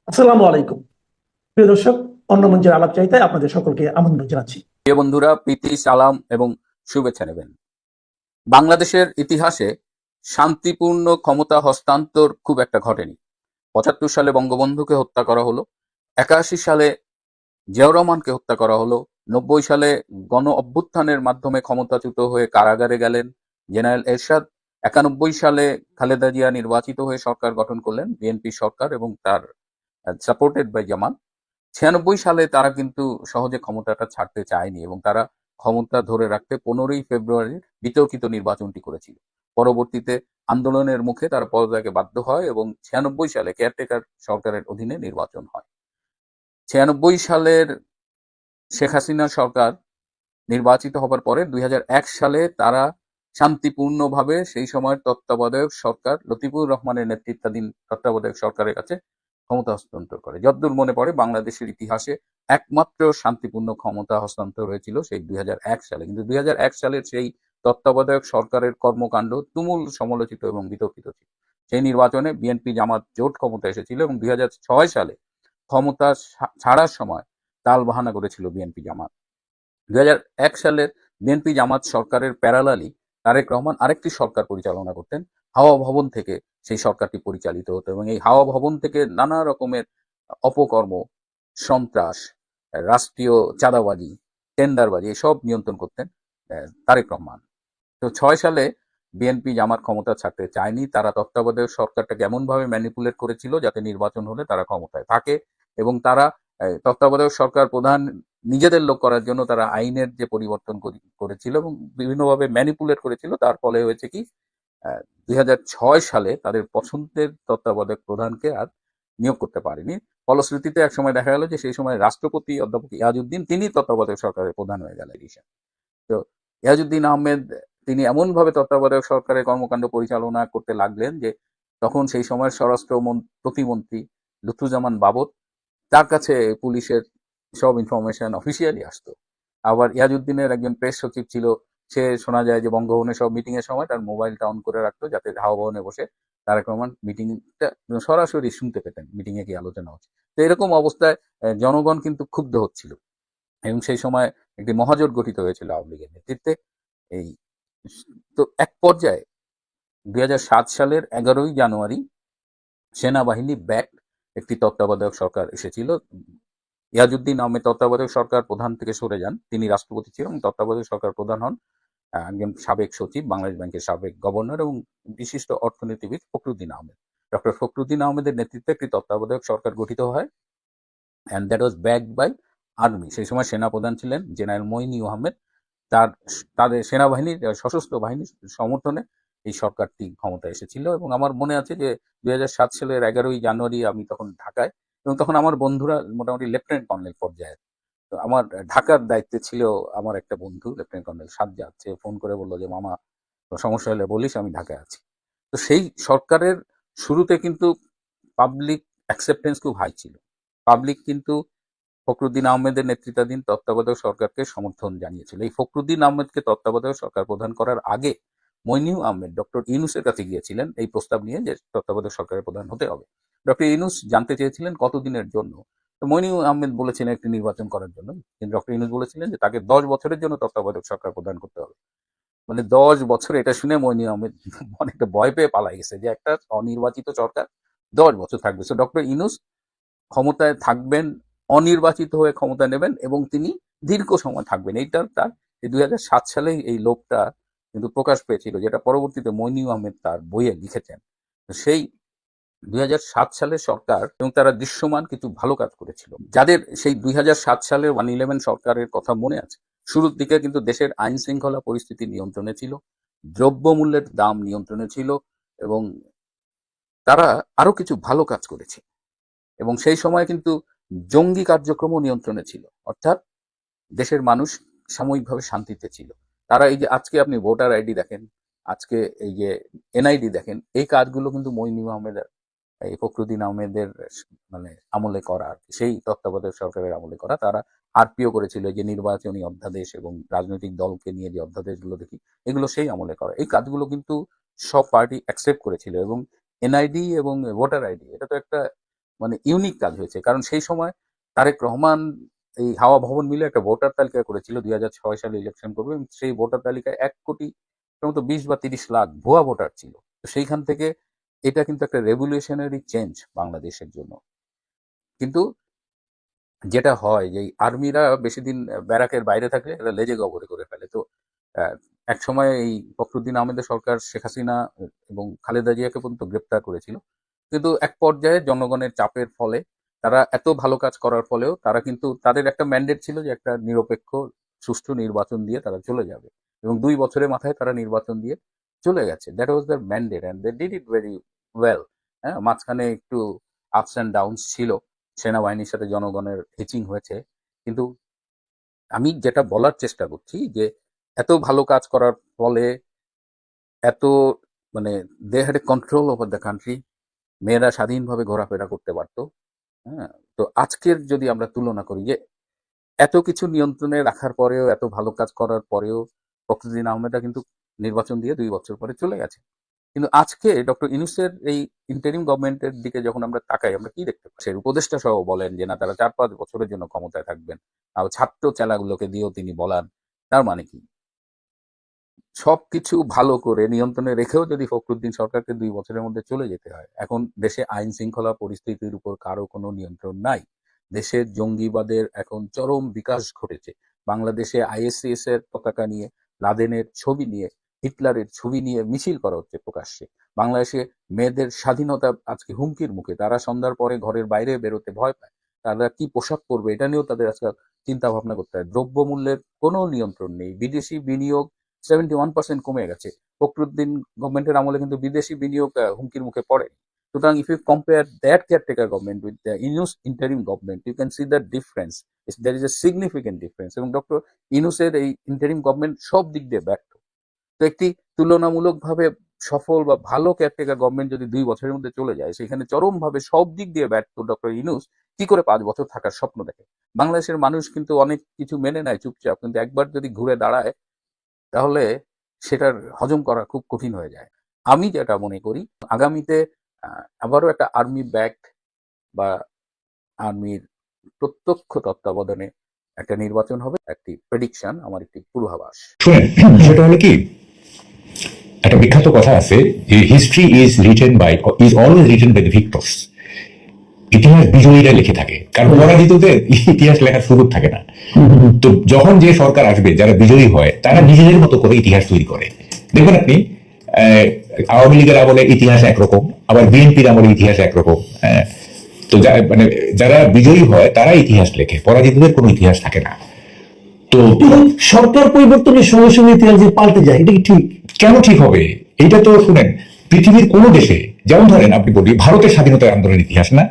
আসসালামু আলাইকুম। প্রিয় দর্শক, অন্য মঞ্চের আলাপ চাইতে আপনাদের সকলকে আমন্ত্রণ জানাচ্ছি। প্রিয় বন্ধুরা, প্রীতি, সালাম এবং শুভেচ্ছা নেবেন। বাংলাদেশের ইতিহাসে শান্তিপূর্ণ ক্ষমতা হস্তান্তর খুব একটা ঘটেনি। ৭৫ সালে বঙ্গবন্ধুকে হত্যা করা হলো, ৮১ সালে জিয়াউর রহমানকে হত্যা করা হলো, ৯০ সালে গণ অভ্যুত্থানের মাধ্যমে ক্ষমতাচ্যুত হয়ে কারাগারে গেলেন জেনারেল এরশাদ। ৯১ সালে খালেদা জিয়া নির্বাচিত হয়ে সরকার গঠন করলেন, বিএনপি সরকার, এবং তার সাপোর্টেড বাই জামাত। ৯৬ সালে তারা কিন্তু সহজে ক্ষমতাটা ছাড়তে চায়নি এবং তারা ক্ষমতা ধরে রাখতে ১৫ই ফেব্রুয়ারির বিতর্কিত নির্বাচনটি করেছিল। পরবর্তীতে আন্দোলনের মুখে তারা পদত্যাগে বাধ্য হয় এবং ৯৬ সালে কেয়ারটেকার সরকারের অধীনে নির্বাচন হয়। ৯৬ সালের শেখ হাসিনা সরকার নির্বাচিত হবার পরে ২০০১ সালে তারা শান্তিপূর্ণভাবে সেই সময়ের তত্ত্বাবধায়ক সরকার লতিফুর রহমানের নেতৃত্বাধীন তত্ত্বাবধায়ক সরকারের কাছে ক্ষমতা হস্তান্তর করে। যতদূর মনে পড়ে, বাংলাদেশের ইতিহাসে একমাত্র শান্তিপূর্ণ ক্ষমতা হস্তান্তর হয়েছিল সেই ২০০১ সালে। কিন্তু ২০০১ সালের সেই তত্ত্বাবধায়ক সরকারের কর্মকাণ্ড তুমুল সমালোচিত এবং বিতর্কিত ছিল। সেই নির্বাচনে বিএনপি জামাত জোট ক্ষমতা এসেছিল এবং ২০০৬ সালে ক্ষমতা ছাড়ার সময় টালবাহানা করেছিল বিএনপি জামাত। ২০০১ সালের বিএনপি জামাত সরকারের প্যারালালি তারেক রহমান আরেকটি সরকার পরিচালনা করতেন। হাওয়া ভবন থেকে সেই সরকারটি পরিচালিত হতো এবং এই হাওয়া ভবন থেকে নানা রকমের অপকর্ম, সন্ত্রাস, রাষ্ট্রীয় চাঁদাবাজি, টেন্ডারবাজি এসব নিয়ন্ত্রণ করতেন তারেক রহমান। তো ৬ সালে বিএনপি জামাত ক্ষমতা ছাড়তে চায়নি। তারা তত্ত্বাবধায়ক সরকারটাকে এমনভাবে ম্যানিপুলেট করেছিল যাতে নির্বাচন হলে তারা ক্ষমতায় থাকে এবং তারা তত্ত্বাবধায়ক সরকার প্রধান নিজেদের লোক করার জন্য তারা আইনের যে পরিবর্তন করেছিল এবং বিভিন্নভাবে ম্যানিপুলেট করেছিল। তার ফলে হয়েছে কি, ২০০৬ সালে তাদের পছন্দের তত্ত্বাবধায়ক প্রধানকে আর নিয়োগ করতে পারেনি। ফলশ্রুতিতে একসময় দেখা গেল যে সেই সময় রাষ্ট্রপতি অধ্যাপক ইয়াজউদ্দিন তিনি তত্ত্বাবধায়ক সরকারের প্রধান হয়ে গেলেন। তো ইয়াজউদ্দিন আহমেদ তিনি এমনভাবে তত্ত্বাবধায়ক সরকারের কর্মকাণ্ড পরিচালনা করতে লাগলেন যে তখন সেই সময়ের স্বরাষ্ট্র প্রতিমন্ত্রী লুৎফুজ্জামান বাবর, তার কাছে পুলিশের সব ইনফরমেশন অফিসিয়ালি আসতো। আবার ইয়াজউদ্দিনের একজন প্রেস সচিব ছিল, সে শোনা যায় যে বঙ্গভবনের সব মিটিং এর সময় তার মোবাইলটা অন করে রাখতো যাতে হাওয়া ভবনে বসে তারেক রহমান মিটিংটা সরাসরি শুনতে পেতেন, মিটিং এ কি আলোচনা হচ্ছে। তো এরকম অবস্থায় জনগণ কিন্তু ক্ষুব্ধ হচ্ছিল এবং সেই সময় একটি মহাজোট গঠিত হয়েছিল আওয়ামী লীগের নেতৃত্বে। এই তো এক পর্যায়ে ২০০৭ সালের ১১ই জানুয়ারি সেনাবাহিনী ব্যাক একটি তত্ত্বাবধায়ক সরকার এসেছিল। ইয়াজউদ্দিন আহমেদ তত্ত্বাবধায়ক সরকার প্রধান থেকে সরে যান, তিনি রাষ্ট্রপতি ছিলেন এবং তত্ত্বাবধায়ক সরকার প্রধান হন একজন সাবেক সচিব, বাংলাদেশ ব্যাংকের সাবেক গভর্নর এবং বিশিষ্ট অর্থনীতিবিদ ফখরুদ্দিন আহমেদ। ডক্টর ফখরুদ্দিন আহমেদের নেতৃত্বে একটি তত্ত্বাবধায়ক সরকার গঠিত হয় and that was backed by army. সেই সময় সেনাপ্রধান ছিলেন জেনারেল মঈনী আহমেদ। তাদের সেনাবাহিনীর সশস্ত্র বাহিনীর সমর্থনে এই সরকারটি ক্ষমতায় এসেছিল এবং আমার মনে আছে যে ২০০৭ সালের ১১ই জানুয়ারি আমি তখন ঢাকায়, এবং তখন আমার বন্ধুরা মোটামুটি লেফটেন্যান্ট কর্নেল পর্যায়ে। তো আমার ঢাকার দায়িত্বে ছিল আমার একটা বন্ধু লেফটেন্যান্ট কর্নেল সাজ্জাদ। সে ফোন করে বলল যে, মামা সমস্যা হলে বলিস, আমি ঢাকায় আছি। তো সেই সরকারের শুরুতে কিন্তু পাবলিক অ্যাকসেপ্টেন্স খুব হাই ছিল। পাবলিক কিন্তু ফখরুদ্দিন আহমেদের নেতৃত্বাধীন তত্ত্বাবধায়ক সরকারকে সমর্থন জানিয়েছিল। এই ফখরুদ্দিন আহমেদকে তত্ত্বাবধায়ক সরকার প্রধান করার আগে মইনু আহমেদ ডক্টর ইউনূসের কাছে গিয়েছিলেন এই প্রস্তাব নিয়ে যে তত্ত্বাবধায়ক সরকারের প্রধান হতে হবে। ডক্টর ইউনূস জানতে চেয়েছিলেন কতদিনের জন্য। তো মইনু আহমেদ বলেছিলেন একটি নির্বাচন করার জন্য, কিন্তু ডক্টর ইউনূস বলেছিলেন যে তাকে ১০ বছরের জন্য তত্ত্বাবধায়ক সরকার প্রদান করতে হবে। মানে ১০ বছর, এটা শুনে মইনু আহমেদ অনেকটা ভয় পেয়ে পালাই গেছে যে একটা অনির্বাচিত সরকার ১০ বছর থাকবে। সো ডক্টর ইউনূস ক্ষমতায় থাকবেন, অনির্বাচিত হয়ে ক্ষমতা নেবেন এবং তিনি দীর্ঘ সময় থাকবেন। এইটা তার ২০০৭ সালে এই লোকটা কিন্তু প্রকাশ পেয়েছিল, যেটা পরবর্তীতে মইনু আহমেদ তার বইয়ে লিখেছেন। সেই ২০০৭ সালের সরকার এবং তারা দৃশ্যমান কিছু ভালো কাজ করেছিল। যাদের সেই ২০০৭ সালের 111 সরকারের কথা মনে আছে, শুরুর দিকে কিন্তু দেশের আইন শৃঙ্খলা পরিস্থিতি নিয়ন্ত্রণে ছিল, দ্রব্যমূল্যের দাম নিয়ন্ত্রণে ছিল এবং তারা আরো কিছু ভালো কাজ করেছে এবং সেই সময় কিন্তু জঙ্গি কার্যক্রমও নিয়ন্ত্রণে ছিল। অর্থাৎ দেশের মানুষ সাময়িকভাবে শান্তিতে ছিল। তারা এই যে আজকে আপনি ভোটার আইডি দেখেন, আজকে এই যে এনআইডি দেখেন, এই কাজগুলো কিন্তু মঈনু আহমেদের, এই ফখরুদ্দিন আহমেদের মানে আমলে করা, সেই তত্ত্বাবধায়ক সরকারের আমলে করা। তারা আরপিও করেছিল, যে নির্বাচনী অধ্যাদেশ এবং রাজনৈতিক দলকে নিয়ে যে অধ্যাদেশগুলো দেখি, এগুলো সেই আমলে করা। এই কাজগুলো কিন্তু সব পার্টি অ্যাকসেপ্ট করেছিল এবং এনআইডি এবং ভোটার আইডি, এটা তো একটা মানে ইউনিক কাজ হয়েছে, কারণ সেই সময় তারেক রহমান এই হাওয়া ভবন মিলে একটা ভোটার তালিকা করেছিল 2006 সালে ইলেকশন করবে, এবং সেই ভোটার তালিকায় 1,20,000 বা 30 লাখ ভুয়া ভোটার ছিল। তো সেইখান থেকে এটা কিন্তু একটা রেভলিউশনারি চেঞ্জ বাংলাদেশের জন্য। কিন্তু যেটা হয় যে আর্মিরা বেশি দিন ব্যারাকের বাইরে থাকলে এরা লেজে গবরে করে ফেলে। তো এক সময় এই ফখরুদ্দিন আহমেদের সরকার শেখ হাসিনা এবং খালেদা জিয়াকে পর্যন্ত গ্রেপ্তার করেছিল, কিন্তু এক পর্যায়ে জনগণের চাপের ফলে, তারা এত ভালো কাজ করার ফলেও তারা কিন্তু, তাদের একটা ম্যান্ডেট ছিল যে একটা নিরপেক্ষ সুষ্ঠু নির্বাচন দিয়ে তারা চলে যাবে, এবং 2 বছরের মাথায় তারা নির্বাচন দিয়ে চলে গেছে। That was their mandate and they did it very well. হ্যাঁ, মাঝখানে একটু আপস অ্যান্ড ডাউনস ছিল, সেনাবাহিনীর সাথে জনগণের হিচিং হয়েছে, কিন্তু আমি যেটা বলার চেষ্টা করছি যে এত ভালো কাজ করার ফলে, এত মানে they had a control over the country, মেয়েরা স্বাধীনভাবে ঘোরাফেরা করতে পারতো। হ্যাঁ, তো আজকের যদি আমরা তুলনা করি যে এত কিছু নিয়ন্ত্রণে রাখার পরেও, এত ভালো কাজ করার পরেও ফখরুদ্দিন আহমেদরা কিন্তু নির্বাচন দিয়ে 2 বছর পরে চলে গেছে। কিন্তু আজকে ডক্টর ইউনূসের এই ইন্টারিম গভর্নমেন্টের দিকে যখন আমরা তাকাই, আমরা কি দেখতে পাই? সে উপদেষ্টা সহ বলেন যে না, তারা 4-5 বছরের জন্য ক্ষমতায় থাকবেন, আর ছাত্র চেলাগুলোকে দিয়েও তিনি বলান। তার মানে কি, সবকিছু ভালো করে নিয়ন্ত্রণে রেখেও যদি ফখরুদ্দিন সরকারকে 2 বছরের মধ্যে চলে যেতে হয়, এখন দেশে আইন শৃঙ্খলা পরিস্থিতির উপর কারো কোনো নিয়ন্ত্রণ নাই। দেশের জঙ্গিবাদের এখন চরম বিকাশ ঘটেছে। বাংলাদেশে আইএসআইএস এর পতাকা নিয়ে, লাদেনের ছবি নিয়ে, হিটলারের ছবি নিয়ে মিছিল করা হচ্ছে প্রকাশ্যে। বাংলাদেশে মেয়েদের স্বাধীনতা আজকে হুমকির মুখে, তারা সন্ধ্যার পরে ঘরের বাইরে বেরোতে ভয় পায়, তারা কি পোশাক পরবে এটা নিয়েও তাদের আজকাল চিন্তা ভাবনা করতে হয়। দ্রব্যমূল্যের কোনো নিয়ন্ত্রণ নেই, বিদেশি বিনিয়োগ 71% কমে গেছে। ফখরুদ্দিন গভর্নমেন্টের আমলে কিন্তু বিদেশি বিনিয়োগ হুমকির মুখে পড়ে। সুতরাং if you compare that caretaker government with the Yunus interim government, you can see the difference. There is a significant difference. এবং ডক্টর ইউনুসের এই ইন্টারিম গভর্নমেন্ট সব দিক দিয়ে ব্যর্থ। তো একটি তুলনামূলকভাবে সফল বা ভালো কেয়ারটেকার গভর্নমেন্ট যদি 2 বছরের মধ্যে চলে যায়, সেখানে চরমভাবে সব দিক দিয়ে ব্যর্থ ডক্টর ইউনুস কি করে 5 বছর থাকার স্বপ্ন দেখে? বাংলাদেশের মানুষ কিন্তু অনেক কিছু মেনে নেয় চুপচাপ, কিন্তু একবার যদি ঘুরে দাঁড়ায় তাহলে সেটার হজম করা খুব কঠিন হয়ে যায়। আমি যেটা মনে করি, আগামীতে আবারও একটা আর্মি ব্যাকড বা আর্মির প্রত্যক্ষ তত্ত্বাবধানে একটা নির্বাচন হবে, একটি প্রেডিকশন, আমার একটি পূর্বাভাস। শুনেন, সেটা হলো কি, একটা বিখ্যাত কথা আছে যে history is always written by the victors. ইতিহাস বিজয়ীরা লিখে থাকে, কারণ পরাজিতদের ইতিহাস লেখার সুযোগ থাকে না। তো যখন যে সরকার আসবে, যারা বিজয়ী হয়, তারা নিজেদের মতো করে ইতিহাস তৈরি করে। দেখবেন আপনি, আওয়ামী লীগের আমলে ইতিহাস একরকম, আবার বিএনপির আমলে ইতিহাস একরকম। তো মানে যারা বিজয়ী হয় তারা ইতিহাস লেখে, পরাজিতদের কোনো ইতিহাস থাকে না। তো সরকার পরিবর্তনের সঙ্গে সঙ্গে ইতিহাস যে পাল্টে যায়, এটা কি ঠিক? কেন ঠিক হবে? এটা তো শুনেন, পৃথিবীর কোন দেশে, যেমন ধরেন আপনি বলি ভারতের স্বাধীনতা আন্দোলনের ইতিহাস না,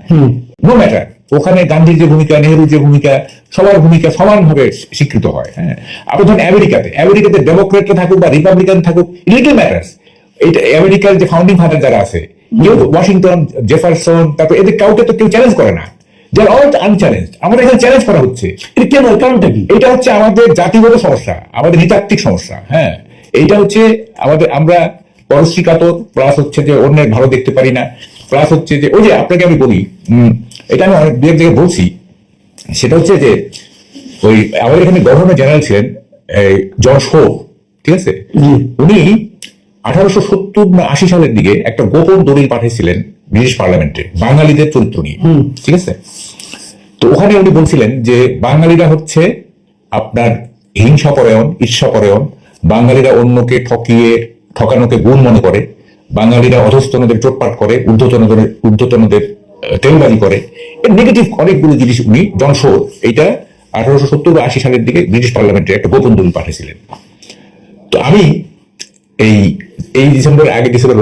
নো ম্যাটার, ওখানে গান্ধীর যে ভূমিকা, নেহরুর যে ভূমিকা, সবার ভূমিকা সমানভাবে স্বীকৃত হয়। হ্যাঁ, আপনি ধরেন আমেরিকাতে ডেমোক্রেটরা থাকুক বা রিপাবলিকান থাকুক, লিটল ম্যাটার্স। এইটা আমেরিকার যে ফাউন্ডিং ফাদার যারা আছে, ওয়াশিংটন, জেফারসন, তারপর এদের কাউকে তো কেউ চ্যালেঞ্জ করে না, দে আর অল আনচ্যালেঞ্জড। আমাদের এখানে চ্যালেঞ্জ করা হচ্ছে, এটা কেন? কারণটা কি? এটা হচ্ছে আমাদের জাতিগত সমস্যা, আমাদের নৃতাত্ত্বিক সমস্যা। হ্যাঁ, এইটা হচ্ছে আমরা পরশ্রী কাতর, প্লাস হচ্ছে যে অন্যের ভালো দেখতে পারি না, প্লাস হচ্ছে যে ওই যে আপনাকে আমি বলি, এটা আমি অনেক জায়গায় বলছি, সেটা হচ্ছে যে ওই আমাদের এখানে গভর্নর জেনারেল ছিলেন জন শো, ঠিক আছে? উনি 1870 না 80 সালের দিকে একটা গোপন দলিল পাঠিয়েছিলেন ব্রিটিশ পার্লামেন্টে বাঙালিদের চরিত্র নিয়ে, ঠিক আছে? তো ওখানে উনি বলছিলেন যে বাঙালিরা হচ্ছে আপনার হিংসাপরায়ণ, ঈর্ষাপরায়ণ, বাঙালিরা অন্যকে ঠকানোকে গুণ মনে করে, বাঙালিরা অধস্তনদের চোটপাট করে, ঊর্ধ্বতনদের তেলবাজি করে। এর নেগেটিভ অনেকগুলো জিনিস উনি জনশো, এইটা 1870 বা 80 সালের দিকে ব্রিটিশ পার্লামেন্টে একটা গোপন দলিল পাঠিয়েছিলেন। তো আমি এই ডিসেম্বর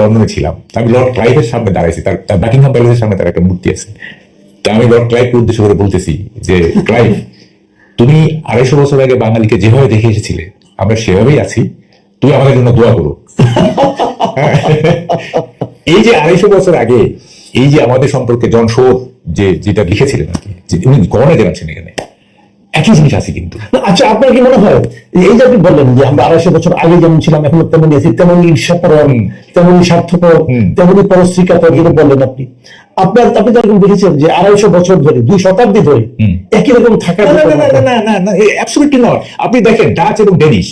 লন্ডনে ছিলাম। আমি লর্ড ক্লাইভের সামনে দাঁড়াইছি, তার বাকিংহাম প্যালেসের সামনে তার একটা মূর্তি আছে। তা আমি লর্ড ক্লাইভকে উদ্দেশ্য করে বলতেছি যে, ক্লাইভ, তুমি 250 বছর আগে বাঙালিকে যেভাবে দেখে এসেছিলে, আমরা সেভাবেই আছি, তুমি আমাদের জন্য দোয়া করো। এই যে 250 বছর আগে এই যে আমাদের সম্পর্কে জন শোর যেটা লিখেছিলেন আর কি, উনি গভর্নর জেনারেল ছিলেন এখানে, একই জিনিস আছে কিন্তু। আচ্ছা, আপনার কি মনে হয় এই যে আপনি বললেন যে আমরা 250 বছর আগে যেমন ছিলাম এখন তেমনই আছি, তেমনই ঈর্ষাপরণ, তেমনই স্বার্থপর, তেমনই পরশ্রীকাতর, যেটা বললেন আপনি আপনি তো এরকম দেখেছেন যে 250 বছর ধরে 2 শতাব্দী ধরে একই রকম থাকা? না, অ্যাবসলিউটলি নট। আপনি দেখেন ডাচ এবং ডেনিশ,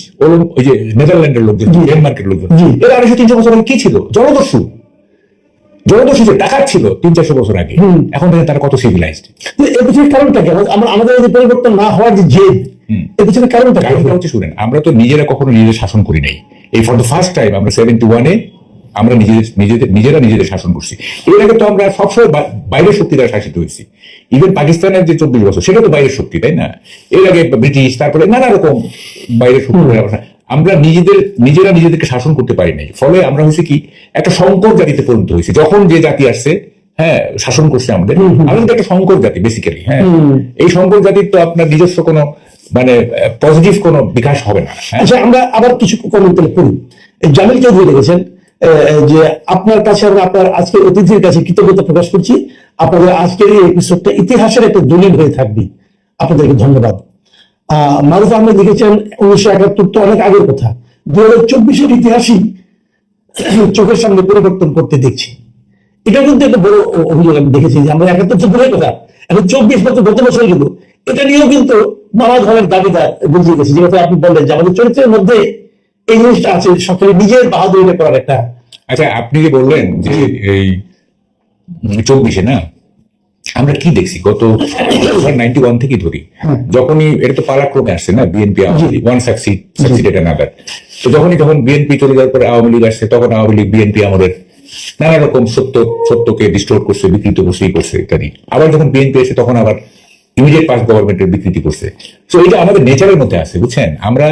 ওই যে নেদারল্যান্ডের লোকজন, ডেনমার্কের লোকজন, এরা 250-300 বছর আগে কি ছিল? জলদস্যু যে ডাকাত ছিল 300-400 বছর আগে। এখন দেখেন তারা কত সিভিলাইজড। এর পিছনে কারণটা কি? আমাদের যে পরিবর্তন না হওয়ার যে জেদ, এর পিছনে কারণটা হচ্ছে, শুনেন, আমরা তো নিজেরা কখনো নিজেদের শাসন করি নাই। এই ফর দ্য ফার্স্ট টাইম আমরা 71-এ আমরা নিজেদের শাসন করছি। এর আগে তো আমরা সবসময় বাইরের শক্তি দ্বারা শাসিত হয়েছি। ইভেন পাকিস্তানের যে 24 বছর, সেটা তো বাইরের শক্তি, তাই না? এর আগে ব্রিটিশ, তারপরে নানা রকম বাইরের শক্তি। আমরা নিজেদেরকে শাসন করতে পারি নাই। ফলে আমরা হয়েছে কি, একটা সংকর জাতিতে পরিণত হয়েছি। যখন যে জাতি আসছে, হ্যাঁ, শাসন করছে আমাদের একটা সংকর জাতি বেসিক্যালি। হ্যাঁ, এই সংকর জাতির তো আপনার নিজস্ব কোনো মানে পজিটিভ কোনো বিকাশ হবে না। আচ্ছা, আমরা আবার কিছু কমেন্ট করি। জামিল চৌধুরী লিখেছেন যে আপনার কাছে আমরা আপনার আজকের অতিথির কাছে কৃতজ্ঞতা প্রকাশ করছি। আপনাদের আজকের এই এপিসোডটা ইতিহাসের একটা দলিল হয়ে থাকবে। আপনাদেরকে ধন্যবাদ। মারুফ আহমেদ লিখেছেন 1971 তো অনেক আগের কথা, 2024-এর ইতিহাসই চোখের সামনে পরিবর্তন করতে দেখছি। এটা কিন্তু একটা বড় অভিযোগ আমি দেখেছি যে আমরা 71 তো দূরের কথা, এখন 24 বছর গত বছর কিন্তু এটা নিয়েও কিন্তু নানা ধরনের দাবিদার বুঝিয়ে গেছে। যেটা আপনি বললেন যে আমাদের চরিত্রের মধ্যে এই জিনিসটা আছে, সকলে নিজের বাহাদুরিটা করার একটা। আচ্ছা, আপনি যে বললেন যে এই 24-এ না আমরা কি দেখছি, গত 91 থেকে ধরি, যখনই এটা তো পালাক্রমে আসছে না, BNP Awami League, one succeeded another. তো যখন বিএনপি চলে যাওয়ার পরে আওয়ামী লীগ আসছে, তখন আওয়ামী লীগ বিএনপি আমাদের নানা রকম সত্যকে ডিস্টোর্ট করছে, বিকৃত করছে ইত্যাদি। আবার যখন বিএনপি এসে তখন আবার ইমিডিয়েট পাস গভর্নমেন্টের বিকৃতি করছে। তো এটা আমাদের নেচারের মধ্যে আছে, বুঝছেন? আমরা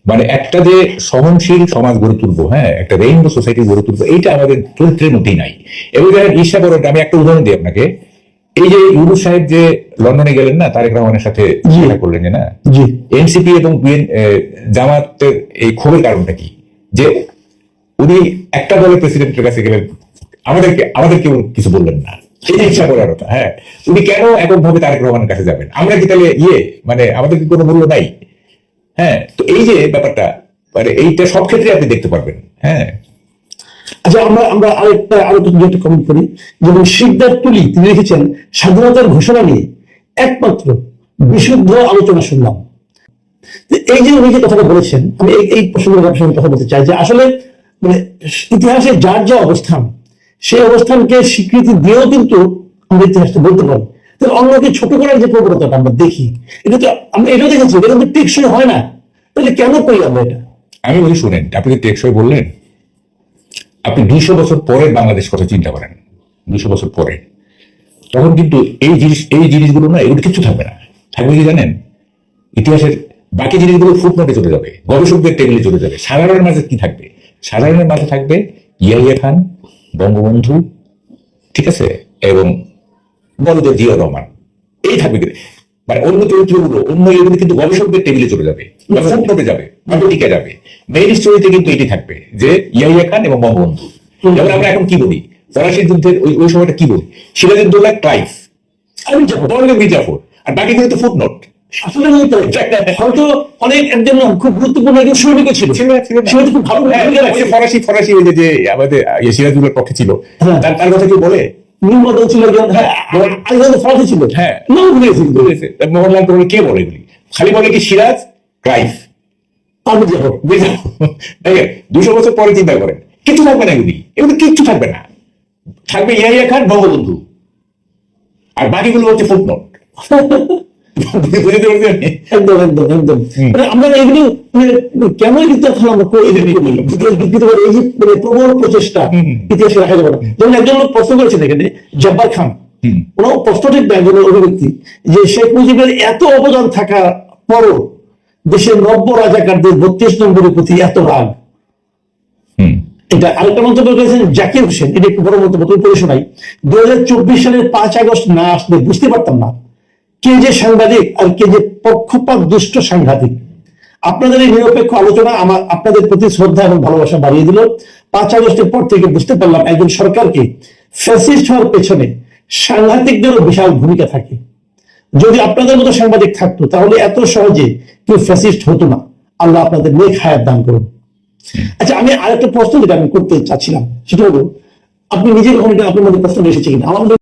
মানে একটা যে সহনশীল সমাজ গড়ে তুলবো, হ্যাঁ, একটা রেইনবো সোসাইটি গড়ে তুলবো, এইটা আমাদের চরিত্রের মধ্যেই নাই। এবং যারা ঈর্ষাপরণ, আমি একটা উদাহরণ দিই আপনাকে। এই যে ইউনূস সাহেব যে লন্ডনে গেলেন না, তারেক রহমানের সাথে দেখা করলেন যে না, এনসিপি এবং জামাতের এই ক্ষোভের কারণটা কি? যে উনি একটা দলের প্রেসিডেন্টের কাছে গেলেন, আমাদেরকে কিছু বললেন না। এই যে ঈর্ষাপরণতা, হ্যাঁ, উনি কেন এককভাবে তারেক রহমানের কাছে যাবেন? আমরা কি তাহলে মানে আমাদের কি কোনো মূল্য নাই? হ্যাঁ, তো এই যে ব্যাপারটা, মানে এইটা সব ক্ষেত্রে আপনি দেখতে পারবেন। হ্যাঁ, আচ্ছা, আমরা আরো একটা কমেন্ট করি। যেমন শিকদার তুলি, তিনি লিখেছেন স্বাধীনতার ঘোষণা নিয়ে একমাত্র বিশুদ্ধ আলোচনা শুনলাম। এই যে উনি যে কথাটা বলেছেন, আমি এই প্রসঙ্গে কথা বলতে চাই যে আসলে মানে ইতিহাসে যার যে অবস্থান, সেই অবস্থানকে স্বীকৃতি দিয়েও কিন্তু আমরা ইতিহাসটা বলতে পারি। তাহলে অন্যকে ছোট করার যে প্রবণতাটা আমরা দেখি, এটা তো আমরা এটাও দেখেছি, এটা কিন্তু টেকসই হয় না। তাহলে কেন করি আমরা এটা? আমি বলি, শুনেন, আপনি টেকসই বললেন, আপনি 200 বছর পরে বাংলাদেশ কথা চিন্তা করেন। 200 বছর পরে তখন কিন্তু এই জিনিসগুলো না, এগুলো কিছু থাকবে না। থাকবে কি জানেন? ইতিহাসের বাকি জিনিসগুলো ফুটনোটে চলে যাবে, গবেষকদের টেবিলে চলে যাবে। সাধারণের মাঝে কি থাকবে? সাধারণের মাঝে থাকবে ইয়াহিয়া খান, বঙ্গবন্ধু, ঠিক আছে, এবং বড়দের জিয়া রহমান। এই থাকবে, মানে অন্য চরিত্রগুলো, অন্য এগুলো কিন্তু গবেষকদের টেবিলে চলে যাবে, ফুটনোটে যাবে, টিকে যাবে। মেইন স্টোরিতে কিন্তু এটি থাকবে যে ইয়াহিয়া খান এবং বঙ্গবন্ধু। যেমন আমরা এখন কি বলি, ফরাসি যুদ্ধের ওই সময়টা কি বলি, সিরাজউদ্দৌলা, ক্লাইভ, মির্জাফর, আর বাকিগুলো তো ফুটনোট। আসলে হয়তো অনেক একজন খুব গুরুত্বপূর্ণ একজন সৈনিকও ছিল, খুব ভালো ফরাসি ওই যে আমাদের সিরাজউদ্দৌলার পক্ষে ছিল, তার কথা কেউ বলে? নির্মদল ছিল, ফরাসি ছিল, হ্যাঁ, মোহনলাল করলে কে বলে এগুলি? খালি বলে কি সিরাজ, ক্লাইভ, 200 বছর পরে চিন্তা করেন, কিছু থাকবে না এগুলি কিচ্ছু থাকবে না। থাকবে ইয়াহিয়া খান, বঙ্গবন্ধু, আর বাকিগুলো হচ্ছে ফুটনোট। আমরা এগুলি কেন প্রবল প্রচেষ্টা ইতিহাসে রাখা যাবে না। যেমন একজন লোক প্রশ্ন করেছেন এখানে, জব্বার খান, ওনার প্রশ্নটি একজন অভিব্যক্তি যে শেখ মুজিবের এত অবদান থাকার পরও দেশের নব্য রাজাকারদের 32 নম্বরের প্রতি এত রাগ। এটা আরেকটা মন্তব্য করেছেন জাকির হোসেন, এটা একটু বড় মন্তব্য, তুমি পড়ে শোনাই। 2024 সালের 5 আগস্ট না আসলে বুঝতে পারতাম না কে যে সাংবাদিক আর কে যে পক্ষপাত দুষ্ট সাংঘাতিক। আপনাদের এই নিরপেক্ষ আলোচনা আপনাদের প্রতি শ্রদ্ধা এবং ভালোবাসা বাড়িয়ে দিল। 5 আগস্টের পর থেকে বুঝতে পারলাম একজন সরকারকে ফ্যাসিস্ট হওয়ার পেছনে সাংঘাতিকদেরও বিশাল ভূমিকা থাকে। যদি আপনাদের মতো সাংবাদিক থাকতো তাহলে এত সহজে কেউ ফ্যাসিস্ট হতো না। আল্লাহ আপনাদের নেক হায়াত দান করুন। আচ্ছা, আমি আরেকটা প্রশ্ন যেটা আমি করতে চাচ্ছিলাম সেটা হলো, আপনি নিজে কখনো এটা আপনার মধ্যে প্রশ্ন এসেছে কিনা? আমার মধ্যে